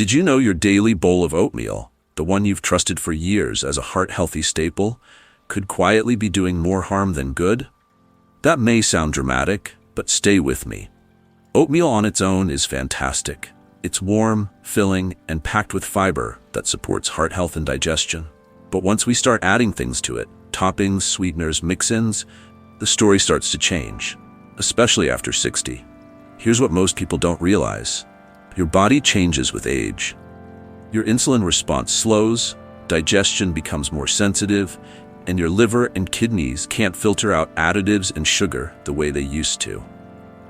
Did you know your daily bowl of oatmeal, the one you've trusted for years as a heart-healthy staple, could quietly be doing more harm than good? That may sound dramatic, but stay with me. Oatmeal on its own is fantastic. It's warm, filling, and packed with fiber that supports heart health and digestion. But once we start adding things to it, toppings, sweeteners, mix-ins, the story starts to change, especially after 60. Here's what most people don't realize. Your body changes with age. Your insulin response slows, digestion becomes more sensitive, and your liver and kidneys can't filter out additives and sugar the way they used to.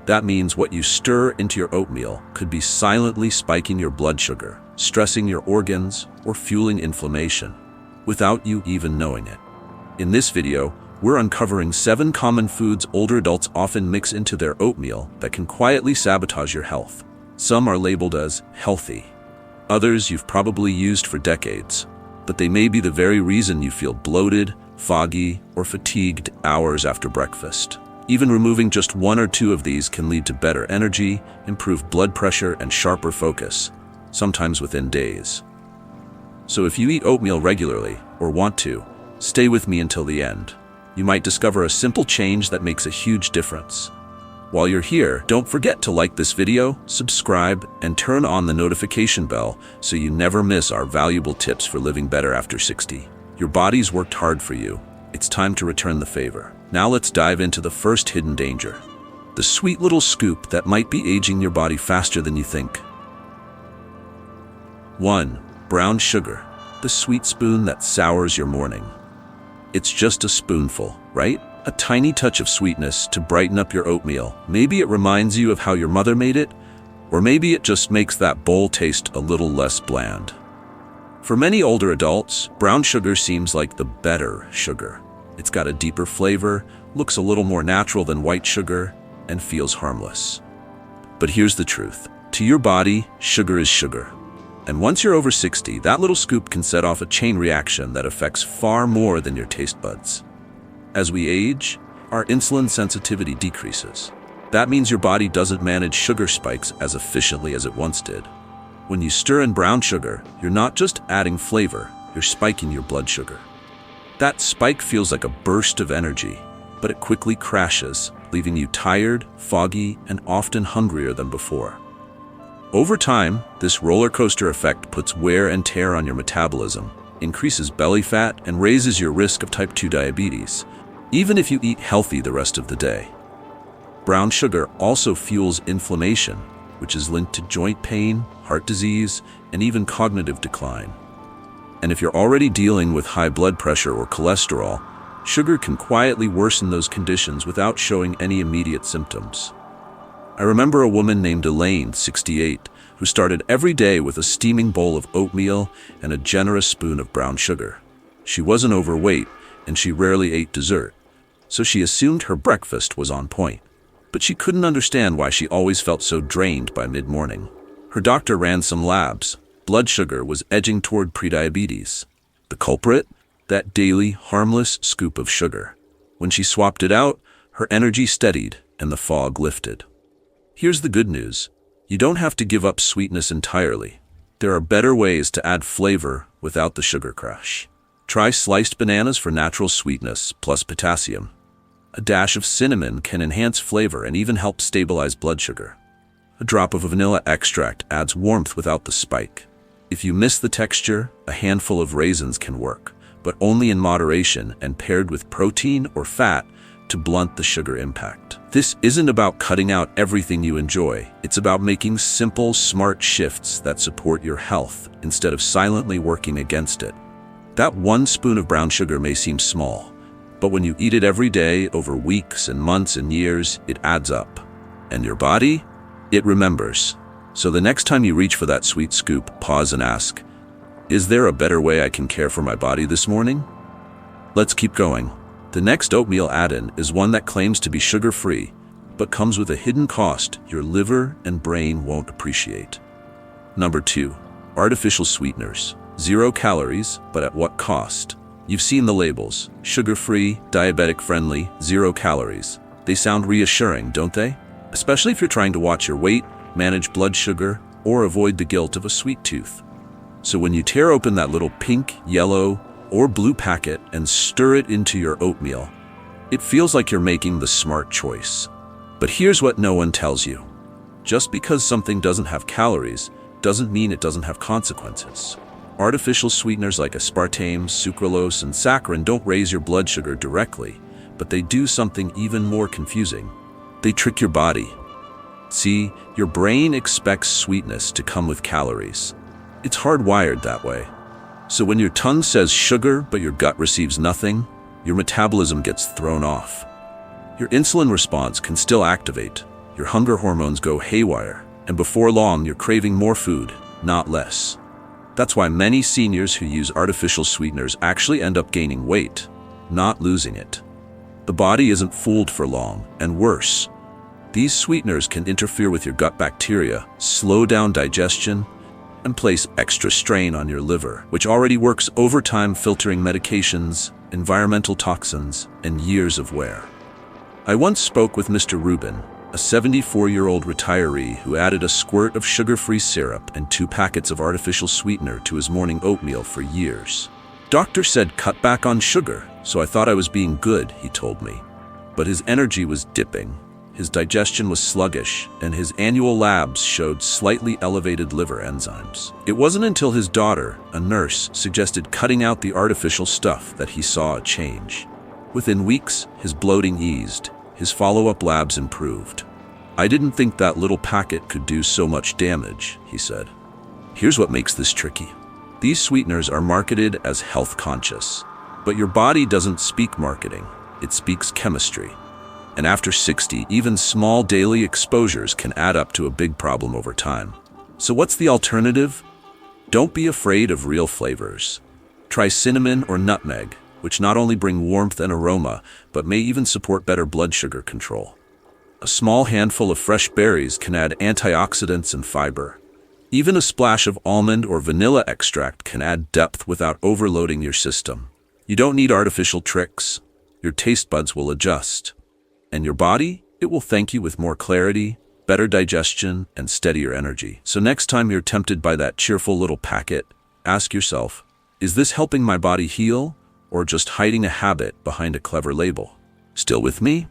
That means what you stir into your oatmeal could be silently spiking your blood sugar, stressing your organs, or fueling inflammation, without you even knowing it. In this video, we're uncovering 7 common foods older adults often mix into their oatmeal that can quietly sabotage your health. Some are labeled as healthy. Others you've probably used for decades, but they may be the very reason you feel bloated, foggy, or fatigued hours after breakfast. Even removing just 1 or 2 of these can lead to better energy, improved blood pressure, and sharper focus, sometimes within days. So if you eat oatmeal regularly, or want to, stay with me until the end. You might discover a simple change that makes a huge difference. While you're here, don't forget to like this video, subscribe, and turn on the notification bell so you never miss our valuable tips for living better after 60. Your body's worked hard for you. It's time to return the favor. Now let's dive into the first hidden danger. The sweet little scoop that might be aging your body faster than you think. 1. Brown sugar. The sweet spoon that sours your morning. It's just a spoonful, right? A tiny touch of sweetness to brighten up your oatmeal. Maybe it reminds you of how your mother made it, or maybe it just makes that bowl taste a little less bland. For many older adults, brown sugar seems like the better sugar. It's got a deeper flavor, looks a little more natural than white sugar, and feels harmless. But here's the truth. To your body, sugar is sugar. And once you're over 60, that little scoop can set off a chain reaction that affects far more than your taste buds. As we age, our insulin sensitivity decreases. That means your body doesn't manage sugar spikes as efficiently as it once did. When you stir in brown sugar, you're not just adding flavor, you're spiking your blood sugar. That spike feels like a burst of energy, but it quickly crashes, leaving you tired, foggy, and often hungrier than before. Over time, this roller coaster effect puts wear and tear on your metabolism, increases belly fat, and raises your risk of type 2 diabetes, even if you eat healthy the rest of the day. Brown sugar also fuels inflammation, which is linked to joint pain, heart disease, and even cognitive decline. And if you're already dealing with high blood pressure or cholesterol, sugar can quietly worsen those conditions without showing any immediate symptoms. I remember a woman named Elaine, 68, who started every day with a steaming bowl of oatmeal and a generous spoon of brown sugar. She wasn't overweight, and she rarely ate dessert, so she assumed her breakfast was on point. But she couldn't understand why she always felt so drained by mid-morning. Her doctor ran some labs. Blood sugar was edging toward prediabetes. The culprit? That daily, harmless scoop of sugar. When she swapped it out, her energy steadied and the fog lifted. Here's the good news. You don't have to give up sweetness entirely. There are better ways to add flavor without the sugar crash. Try sliced bananas for natural sweetness plus potassium. A dash of cinnamon can enhance flavor and even help stabilize blood sugar. A drop of vanilla extract adds warmth without the spike. If you miss the texture, a handful of raisins can work, but only in moderation and paired with protein or fat to blunt the sugar impact. This isn't about cutting out everything you enjoy. It's about making simple, smart shifts that support your health instead of silently working against it. That 1 spoon of brown sugar may seem small, but when you eat it every day over weeks and months and years, it adds up. And your body? It remembers. So the next time you reach for that sweet scoop, pause and ask, is there a better way I can care for my body this morning? Let's keep going. The next oatmeal add-in is one that claims to be sugar-free, but comes with a hidden cost your liver and brain won't appreciate. Number 2, artificial sweeteners. 0 calories, but at what cost? You've seen the labels, sugar-free, diabetic-friendly, 0 calories. They sound reassuring, don't they? Especially if you're trying to watch your weight, manage blood sugar, or avoid the guilt of a sweet tooth. So when you tear open that little pink, yellow, or blue packet and stir it into your oatmeal, it feels like you're making the smart choice. But here's what no one tells you. Just because something doesn't have calories doesn't mean it doesn't have consequences. Artificial sweeteners like aspartame, sucralose, and saccharin don't raise your blood sugar directly, but they do something even more confusing. They trick your body. See, your brain expects sweetness to come with calories. It's hardwired that way. So when your tongue says sugar but your gut receives nothing, your metabolism gets thrown off. Your insulin response can still activate, your hunger hormones go haywire, and before long you're craving more food, not less. That's why many seniors who use artificial sweeteners actually end up gaining weight, not losing it. The body isn't fooled for long, and worse, these sweeteners can interfere with your gut bacteria, slow down digestion, and place extra strain on your liver, which already works overtime filtering medications, environmental toxins, and years of wear. I once spoke with Mr. Rubin, a 74-year-old retiree who added a squirt of sugar-free syrup and 2 packets of artificial sweetener to his morning oatmeal for years. Doctor said cut back on sugar, so I thought I was being good, he told me. But his energy was dipping, his digestion was sluggish, and his annual labs showed slightly elevated liver enzymes. It wasn't until his daughter, a nurse, suggested cutting out the artificial stuff that he saw a change. Within weeks, his bloating eased, his follow-up labs improved. I didn't think that little packet could do so much damage, he said. Here's what makes this tricky. These sweeteners are marketed as health conscious, but your body doesn't speak marketing, it speaks chemistry. And after 60, even small daily exposures can add up to a big problem over time. So what's the alternative? Don't be afraid of real flavors. Try cinnamon or nutmeg, which not only bring warmth and aroma, but may even support better blood sugar control. A small handful of fresh berries can add antioxidants and fiber. Even a splash of almond or vanilla extract can add depth without overloading your system. You don't need artificial tricks. Your taste buds will adjust. And your body, it will thank you with more clarity, better digestion, and steadier energy. So next time you're tempted by that cheerful little packet, ask yourself, is this helping my body heal, or just hiding a habit behind a clever label? Still with me?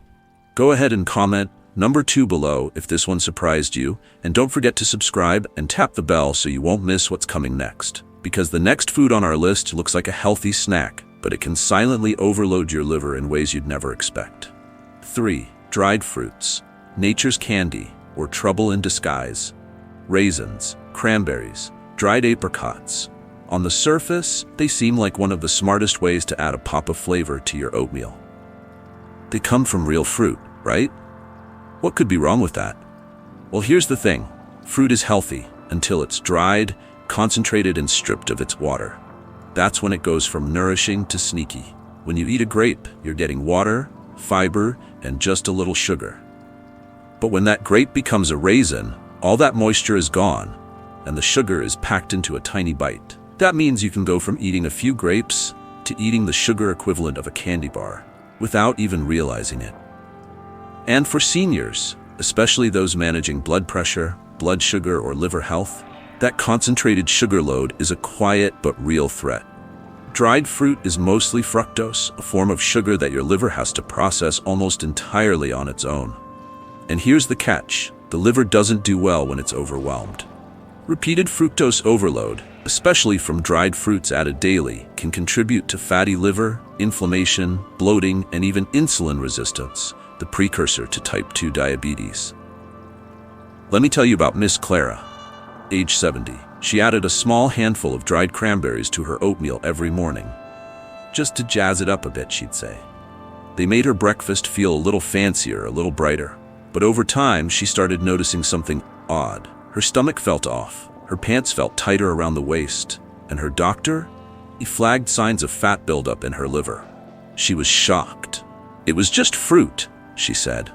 Go ahead and comment number 2 below if this one surprised you, and don't forget to subscribe and tap the bell so you won't miss what's coming next. Because the next food on our list looks like a healthy snack, but it can silently overload your liver in ways you'd never expect. 3. Dried fruits, nature's candy, or trouble in disguise. Raisins, cranberries, dried apricots. On the surface, they seem like one of the smartest ways to add a pop of flavor to your oatmeal. They come from real fruit, right? What could be wrong with that? Well, here's the thing. Fruit is healthy until it's dried, concentrated, and stripped of its water. That's when it goes from nourishing to sneaky. When you eat a grape, you're getting water, fiber, and just a little sugar. But when that grape becomes a raisin, all that moisture is gone, and the sugar is packed into a tiny bite. That means you can go from eating a few grapes to eating the sugar equivalent of a candy bar, without even realizing it. And for seniors, especially those managing blood pressure, blood sugar, or liver health, that concentrated sugar load is a quiet but real threat. Dried fruit is mostly fructose, a form of sugar that your liver has to process almost entirely on its own. And here's the catch: the liver doesn't do well when it's overwhelmed. Repeated fructose overload, especially from dried fruits added daily, can contribute to fatty liver, inflammation, bloating, and even insulin resistance, the precursor to type 2 diabetes. Let me tell you about Miss Clara. Age 70. She added a small handful of dried cranberries to her oatmeal every morning. Just to jazz it up a bit, she'd say. They made her breakfast feel a little fancier, a little brighter. But over time, she started noticing something odd. Her stomach felt off, her pants felt tighter around the waist, and her doctor, he flagged signs of fat buildup in her liver. She was shocked. It was just fruit, she said.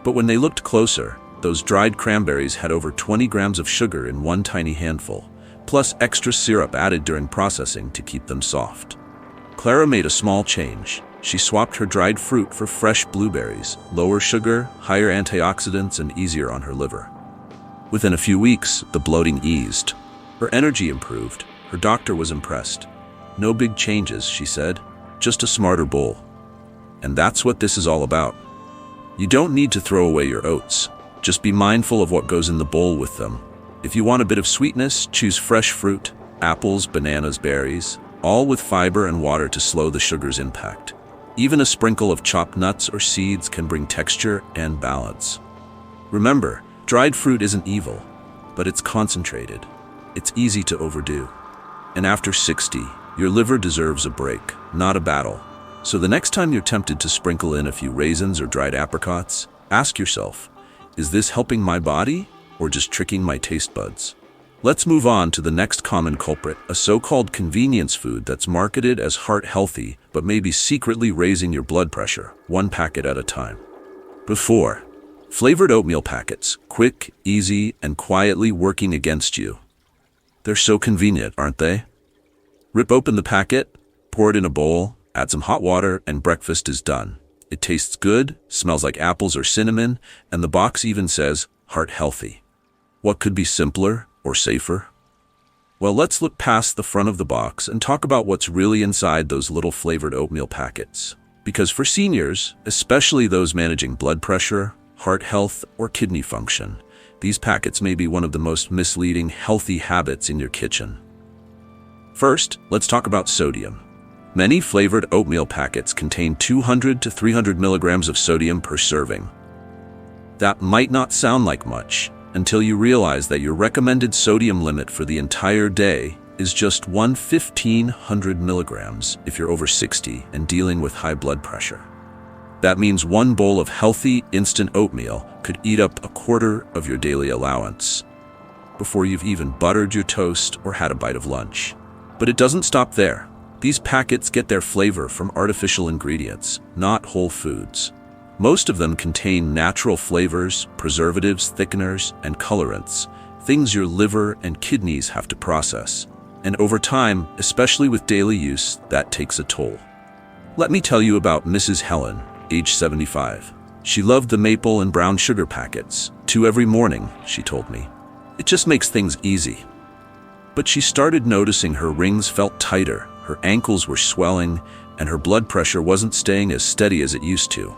But when they looked closer, those dried cranberries had over 20 grams of sugar in one tiny handful, plus extra syrup added during processing to keep them soft. Clara made a small change. She swapped her dried fruit for fresh blueberries, lower sugar, higher antioxidants, and easier on her liver. Within a few weeks, the bloating eased. Her energy improved. Her doctor was impressed. No big changes, she said, just a smarter bowl. And that's what this is all about. You don't need to throw away your oats. Just be mindful of what goes in the bowl with them. If you want a bit of sweetness, choose fresh fruit, apples, bananas, berries, all with fiber and water to slow the sugar's impact. Even a sprinkle of chopped nuts or seeds can bring texture and balance. Remember, dried fruit isn't evil, but it's concentrated. It's easy to overdo. And after 60, your liver deserves a break, not a battle. So the next time you're tempted to sprinkle in a few raisins or dried apricots, ask yourself, is this helping my body or just tricking my taste buds? Let's move on to the next common culprit, a so-called convenience food that's marketed as heart-healthy, but may be secretly raising your blood pressure, one packet at a time. Before, flavored oatmeal packets, quick, easy, and quietly working against you. They're so convenient, aren't they? Rip open the packet, pour it in a bowl, add some hot water, and breakfast is done. It tastes good, smells like apples or cinnamon, and the box even says, heart healthy. What could be simpler or safer? Well, let's look past the front of the box and talk about what's really inside those little flavored oatmeal packets. Because for seniors, especially those managing blood pressure, heart health, or kidney function, these packets may be one of the most misleading healthy habits in your kitchen. First, let's talk about sodium. Many flavored oatmeal packets contain 200 to 300 milligrams of sodium per serving. That might not sound like much until you realize that your recommended sodium limit for the entire day is just 1,500 milligrams if you're over 60 and dealing with high blood pressure. That means one bowl of healthy, instant oatmeal could eat up a quarter of your daily allowance before you've even buttered your toast or had a bite of lunch. But it doesn't stop there. These packets get their flavor from artificial ingredients, not whole foods. Most of them contain natural flavors, preservatives, thickeners, and colorants, things your liver and kidneys have to process. And over time, especially with daily use, that takes a toll. Let me tell you about Mrs. Helen, age 75. She loved the maple and brown sugar packets, 2 every morning, she told me. It just makes things easy. But she started noticing her rings felt tighter, her ankles were swelling, and her blood pressure wasn't staying as steady as it used to.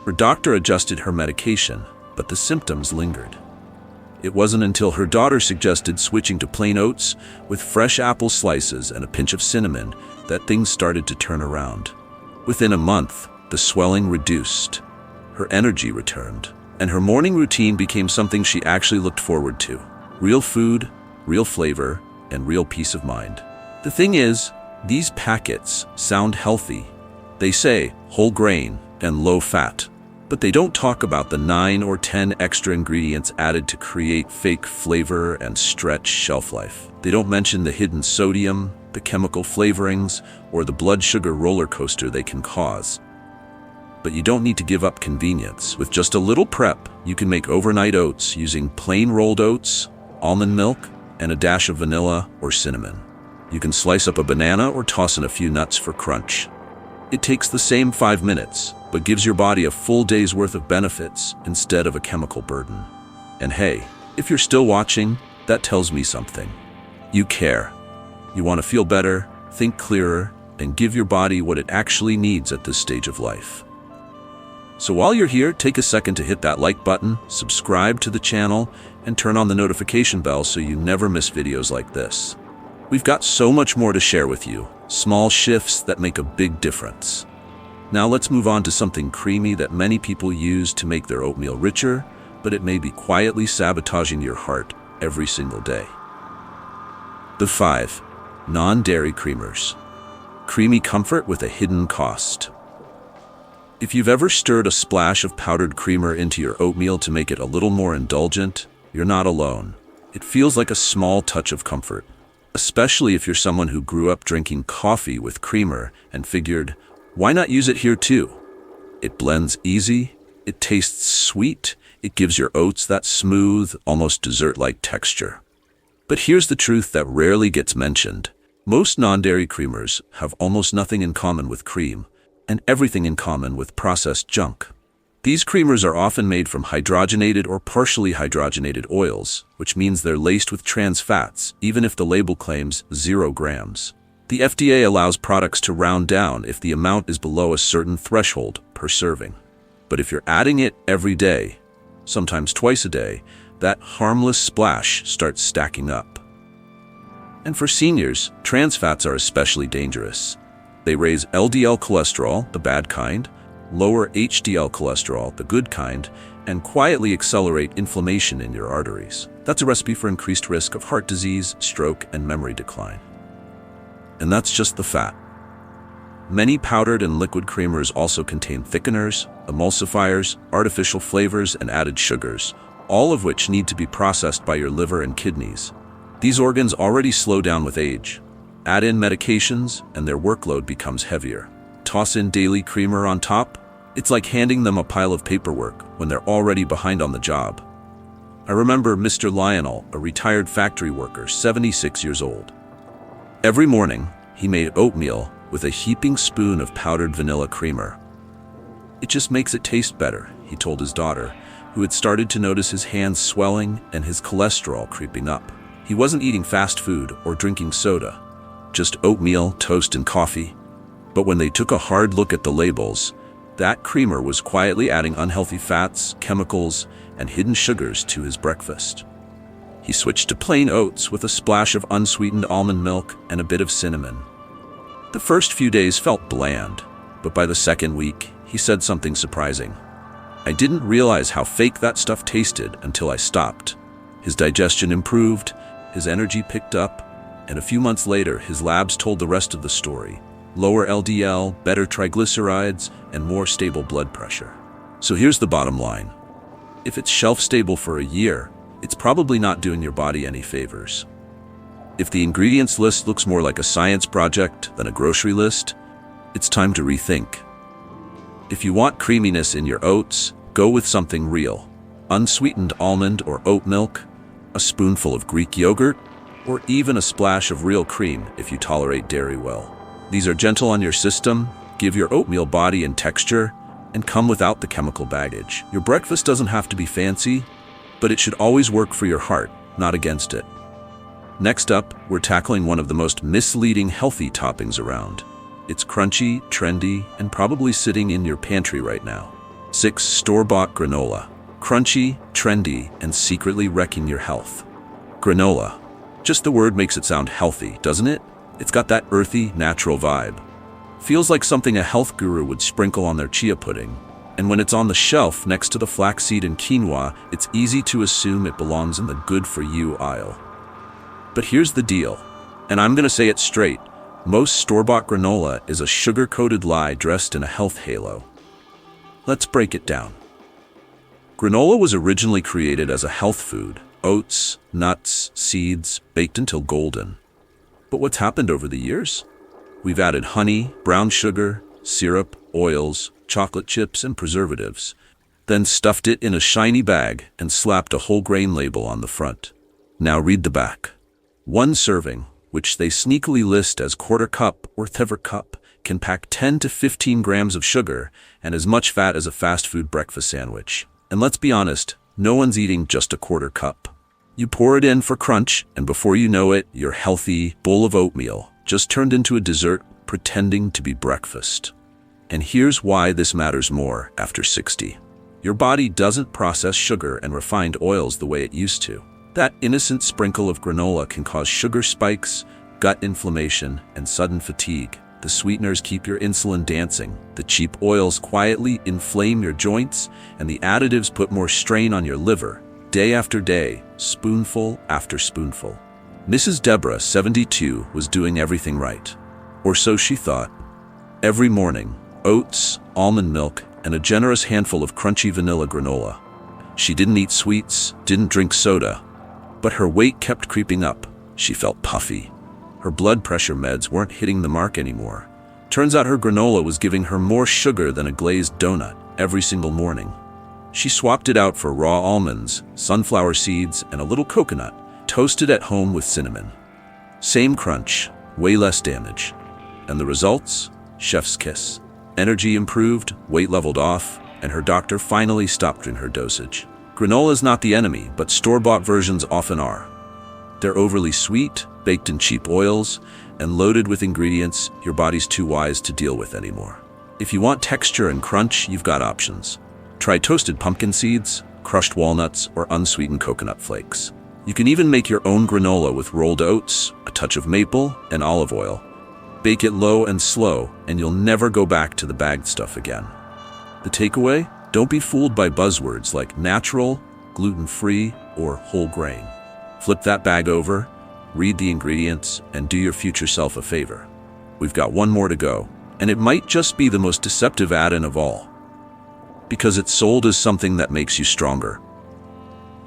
Her doctor adjusted her medication, but the symptoms lingered. It wasn't until her daughter suggested switching to plain oats with fresh apple slices and a pinch of cinnamon that things started to turn around. Within a month, the swelling reduced, her energy returned, and her morning routine became something she actually looked forward to. Real food, real flavor, and real peace of mind. The thing is, these packets sound healthy. They say whole grain and low fat, but they don't talk about the 9 or 10 extra ingredients added to create fake flavor and stretch shelf life. They don't mention the hidden sodium, the chemical flavorings, or the blood sugar roller coaster they can cause. But you don't need to give up convenience. With just a little prep, you can make overnight oats using plain rolled oats, almond milk, and a dash of vanilla or cinnamon. You can slice up a banana or toss in a few nuts for crunch. It takes the same 5 minutes, but gives your body a full day's worth of benefits instead of a chemical burden. And hey, if you're still watching, that tells me something. You care. You want to feel better, think clearer, and give your body what it actually needs at this stage of life. So while you're here, take a second to hit that like button, subscribe to the channel, and turn on the notification bell so you never miss videos like this. We've got so much more to share with you, small shifts that make a big difference. Now let's move on to something creamy that many people use to make their oatmeal richer, but it may be quietly sabotaging your heart every single day. The 5 non-dairy creamers. Creamy comfort with a hidden cost. If you've ever stirred a splash of powdered creamer into your oatmeal to make it a little more indulgent, you're not alone. It feels like a small touch of comfort, especially if you're someone who grew up drinking coffee with creamer and figured, why not use it here too? It blends easy, it tastes sweet, it gives your oats that smooth, almost dessert-like texture. But here's the truth that rarely gets mentioned. Most non-dairy creamers have almost nothing in common with cream, and everything in common with processed junk. These creamers are often made from hydrogenated or partially hydrogenated oils, which means they're laced with trans fats, even if the label claims 0 grams. The FDA allows products to round down if the amount is below a certain threshold per serving. But if you're adding it every day, sometimes twice a day, that harmless splash starts stacking up. And for seniors, trans fats are especially dangerous. They raise LDL cholesterol, the bad kind, lower HDL cholesterol, the good kind, and quietly accelerate inflammation in your arteries. That's a recipe for increased risk of heart disease, stroke, and memory decline. And that's just the fat. Many powdered and liquid creamers also contain thickeners, emulsifiers, artificial flavors, and added sugars, all of which need to be processed by your liver and kidneys. These organs already slow down with age. Add in medications, and their workload becomes heavier. Toss in daily creamer on top. It's like handing them a pile of paperwork when they're already behind on the job. I remember Mr. Lionel, a retired factory worker, 76 years old. Every morning, he made oatmeal with a heaping spoon of powdered vanilla creamer. "It just makes it taste better," he told his daughter, who had started to notice his hands swelling and his cholesterol creeping up. He wasn't eating fast food or drinking soda, just oatmeal, toast, and coffee. But when they took a hard look at the labels, that creamer was quietly adding unhealthy fats, chemicals, and hidden sugars to his breakfast. He switched to plain oats with a splash of unsweetened almond milk and a bit of cinnamon. The first few days felt bland, but by the second week, he said something surprising. "I didn't realize how fake that stuff tasted until I stopped." His digestion improved, his energy picked up, and a few months later, his labs told the rest of the story. Lower LDL, better triglycerides, and more stable blood pressure. So here's the bottom line. If it's shelf-stable for a year, it's probably not doing your body any favors. If the ingredients list looks more like a science project than a grocery list, it's time to rethink. If you want creaminess in your oats, go with something real. Unsweetened almond or oat milk, a spoonful of Greek yogurt, or even a splash of real cream if you tolerate dairy well. These are gentle on your system, give your oatmeal body and texture, and come without the chemical baggage. Your breakfast doesn't have to be fancy, but it should always work for your heart, not against it. Next up, we're tackling one of the most misleading healthy toppings around. It's crunchy, trendy, and probably sitting in your pantry right now. 6 store-bought granola. Crunchy, trendy, and secretly wrecking your health. Granola. Just the word makes it sound healthy, doesn't it? It's got that earthy, natural vibe. Feels like something a health guru would sprinkle on their chia pudding. And when it's on the shelf next to the flaxseed and quinoa, it's easy to assume it belongs in the good-for-you aisle. But here's the deal, and I'm gonna say it straight. Most store-bought granola is a sugar-coated lie dressed in a health halo. Let's break it down. Granola was originally created as a health food. Oats, nuts, seeds, baked until golden. But what's happened over the years? We've added honey, brown sugar, syrup, oils, chocolate chips, and preservatives, then stuffed it in a shiny bag and slapped a whole grain label on the front. Now read the back. One serving, which they sneakily list as quarter cup or thivert cup, can pack 10 to 15 grams of sugar and as much fat as a fast food breakfast sandwich. And let's be honest, no one's eating just a quarter cup. You pour it in for crunch, and before you know it, your healthy bowl of oatmeal just turned into a dessert pretending to be breakfast. And here's why this matters more after 60. Your body doesn't process sugar and refined oils the way it used to. That innocent sprinkle of granola can cause sugar spikes, gut inflammation, and sudden fatigue. The sweeteners keep your insulin dancing, the cheap oils quietly inflame your joints, and the additives put more strain on your liver, day after day, spoonful after spoonful. Mrs. Deborah, 72, was doing everything right. Or so she thought. Every morning, oats, almond milk, and a generous handful of crunchy vanilla granola. She didn't eat sweets, didn't drink soda, but her weight kept creeping up. She felt puffy. Her blood pressure meds weren't hitting the mark anymore. Turns out her granola was giving her more sugar than a glazed donut every single morning. She swapped it out for raw almonds, sunflower seeds, and a little coconut, toasted at home with cinnamon. Same crunch, way less damage. And the results? Chef's kiss. Energy improved, weight leveled off, and her doctor finally stopped her dosage. Granola is not the enemy, but store-bought versions often are. They're overly sweet, baked in cheap oils, and loaded with ingredients your body's too wise to deal with anymore. If you want texture and crunch, you've got options. Try toasted pumpkin seeds, crushed walnuts, or unsweetened coconut flakes. You can even make your own granola with rolled oats, a touch of maple, and olive oil. Bake it low and slow, and you'll never go back to the bagged stuff again. The takeaway? Don't be fooled by buzzwords like natural, gluten-free, or whole grain. Flip that bag over, read the ingredients, and do your future self a favor. We've got one more to go, and it might just be the most deceptive add-in of all. Because it's sold as something that makes you stronger,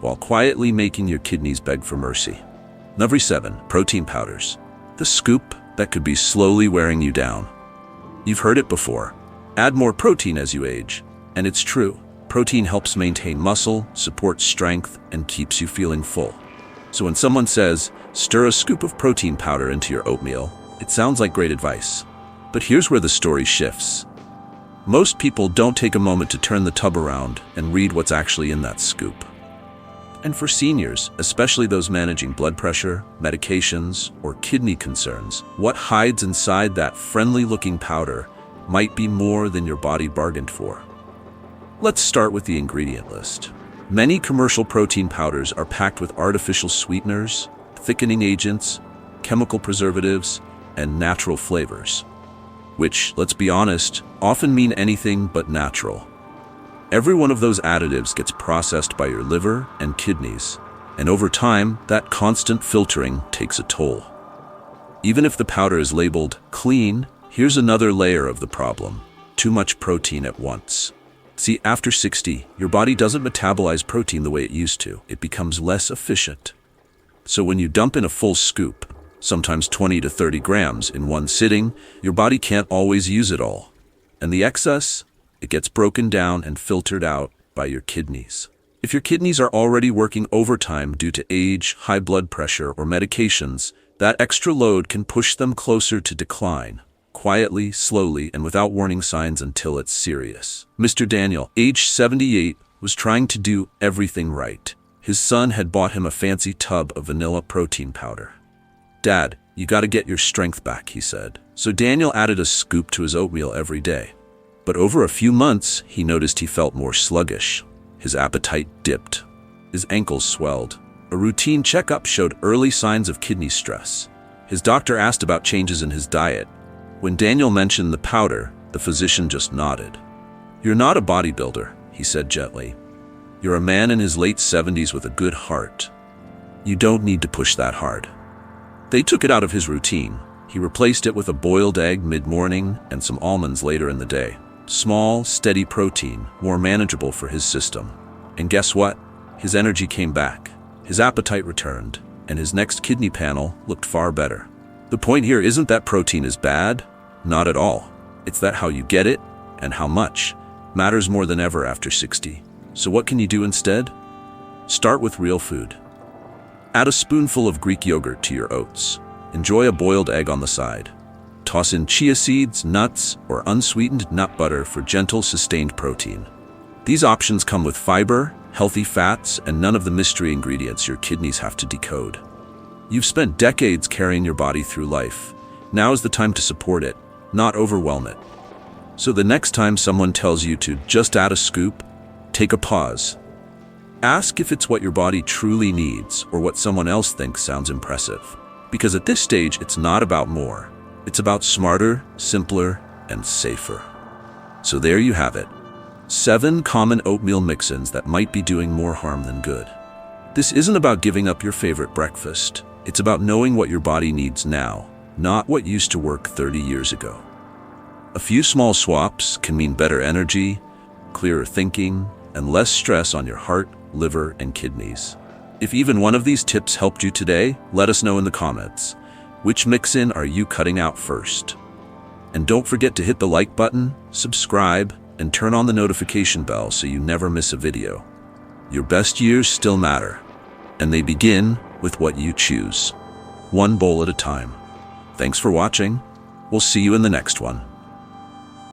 while quietly making your kidneys beg for mercy. Number 7, protein powders. The scoop that could be slowly wearing you down. You've heard it before. Add more protein as you age. And it's true. Protein helps maintain muscle, supports strength, and keeps you feeling full. So when someone says, stir a scoop of protein powder into your oatmeal, it sounds like great advice. But here's where the story shifts. Most people don't take a moment to turn the tub around and read what's actually in that scoop. And for seniors, especially those managing blood pressure, medications, or kidney concerns, what hides inside that friendly-looking powder might be more than your body bargained for. Let's start with the ingredient list. Many commercial protein powders are packed with artificial sweeteners, thickening agents, chemical preservatives, and natural flavors, which, let's be honest, often mean anything but natural. Every one of those additives gets processed by your liver and kidneys, and over time, that constant filtering takes a toll. Even if the powder is labeled clean, here's another layer of the problem: too much protein at once. See, after 60, your body doesn't metabolize protein the way it used to. It becomes less efficient. So when you dump in a full scoop, sometimes 20 to 30 grams in one sitting, your body can't always use it all. And the excess? It gets broken down and filtered out by your kidneys. If your kidneys are already working overtime due to age, high blood pressure, or medications, that extra load can push them closer to decline, quietly, slowly, and without warning signs until it's serious. Mr. Daniel, age 78, was trying to do everything right. His son had bought him a fancy tub of vanilla protein powder. "Dad, you gotta get your strength back," he said. So Daniel added a scoop to his oatmeal every day. But over a few months, he noticed he felt more sluggish. His appetite dipped. His ankles swelled. A routine checkup showed early signs of kidney stress. His doctor asked about changes in his diet. When Daniel mentioned the powder, the physician just nodded. "You're not a bodybuilder," he said gently. "You're a man in his late 70s with a good heart. You don't need to push that hard." They took it out of his routine. He replaced it with a boiled egg mid-morning and some almonds later in the day. Small, steady protein, more manageable for his system. And guess what? His energy came back. His appetite returned, and his next kidney panel looked far better. The point here isn't that protein is bad. Not at all. It's that how you get it, and how much, matters more than ever after 60. So what can you do instead? Start with real food. Add a spoonful of Greek yogurt to your oats. Enjoy a boiled egg on the side. Toss in chia seeds, nuts, or unsweetened nut butter for gentle, sustained protein. These options come with fiber, healthy fats, and none of the mystery ingredients your kidneys have to decode. You've spent decades carrying your body through life. Now is the time to support it, not overwhelm it. So the next time someone tells you to just add a scoop, take a pause. Ask if it's what your body truly needs or what someone else thinks sounds impressive. Because at this stage, it's not about more. It's about smarter, simpler, and safer. So there you have it. 7 common oatmeal mix-ins that might be doing more harm than good. This isn't about giving up your favorite breakfast. It's about knowing what your body needs now, not what used to work 30 years ago. A few small swaps can mean better energy, clearer thinking, and less stress on your heart, liver, and kidneys. If even one of these tips helped you today, let us know in the comments. Which mix-in are you cutting out first? And don't forget to hit the like button, subscribe, and turn on the notification bell so you never miss a video. Your best years still matter, and they begin with what you choose, one bowl at a time. Thanks for watching. We'll see you in the next one.